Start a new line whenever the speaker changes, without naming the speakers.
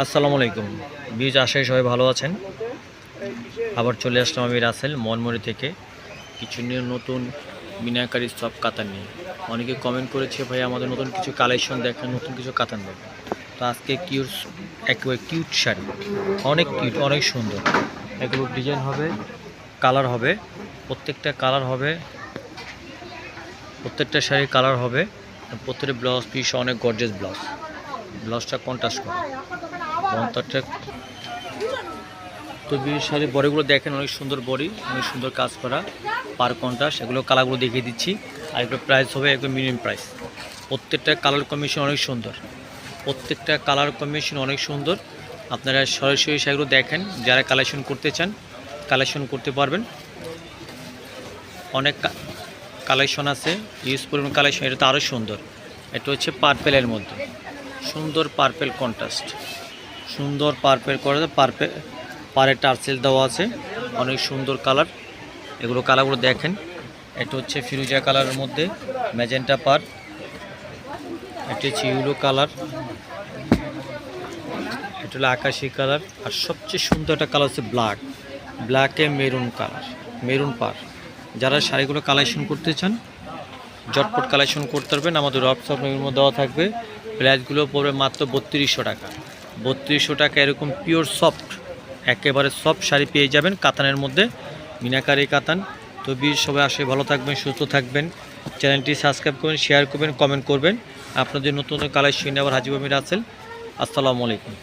আসসালামু আলাইকুম। বীজ আশায় সবাই ভালো আছেন। আবার চলে আসলাম আমি রাসেল মনমরি থেকে কিছু নিয়ে নতুন মিনাকারি সব কাতান নিয়ে। অনেকে কমেন্ট করেছে ভাই আমাদের নতুন কিছু কালেকশন দেখেন, নতুন কিছু কাতান দেখেন। তো আজকে একেবারে কিউট শাড়ি, অনেক কিউট, অনেক সুন্দর। এগুলো ডিজাইন হবে, কালার হবে, প্রত্যেকটা কালার হবে, প্রত্যেকটা শাড়ির কালার হবে। প্রত্যেকটা ব্লাউজ পিস অনেক গর্জিয়াস ব্লাউজ। ব্লাউজটা কন্ট্রাস্ট করে মন্তরটা। তো বিয়ের শাড়ি বডিগুলো দেখেন, অনেক সুন্দর বডি, অনেক সুন্দর কাজ করা, পার কন্ট্রাস্ট। এগুলো কালারগুলো দেখিয়ে দিচ্ছি। আর এগুলো প্রাইস হবে একদম মিনিমাম প্রাইস। প্রত্যেকটা কালার কম্বিনেশন অনেক সুন্দর, প্রত্যেকটা কালার কম্বিনেশন অনেক সুন্দর। আপনারা সরাসরি শাড়িগুলো দেখেন, যারা কালেকশন করতে চান কালেকশন করতে পারবেন। অনেক কালেকশন আছে, ইউজ পরিমাণ কালেকশন। এটা তো আরও সুন্দর। এটা হচ্ছে পার্পেলের মধ্যে, সুন্দর পার্পেল কন্ট্রাস্ট, সুন্দর পার্পেল করে পারে টার্সেল দেওয়া আছে, অনেক সুন্দর কালার। এগুলো কালারগুলো দেখেন। এটা হচ্ছে ফিরোজা কালারের মধ্যে ম্যাজেন্টা পার, এটা হচ্ছে ইউলো কালার, এটা হলো আকাশি কালার। আর সবচেয়ে সুন্দর একটা কালার হচ্ছে ব্ল্যাকে মেরুন কালার, মেরুন পার। যারা শাড়িগুলো কালেকশন করতে চান ঝটপট কালেকশন করতে পারবেন। আমাদের হোয়াটসঅ্যাপ নম্বর দেওয়া থাকবে। প্রাইসগুলো পড়বে মাত্র 3200 টাকা। 3200 টাকা এরকম পিওর সফট, একেবারে সফট শাড়ি পেয়ে যাবেন কাতানের মধ্যে, মিনাকারি কাতান। তো সবাই আসে, ভালো থাকবেন, সুস্থ থাকবেন। চ্যানেলটি সাবস্ক্রাইব করবেন, শেয়ার করবেন, কমেন্ট করবেন। আপনাদের নতুন নতুন কালেকশন আবার হাজির আমি রাসেল। আসসালামু আলাইকুম।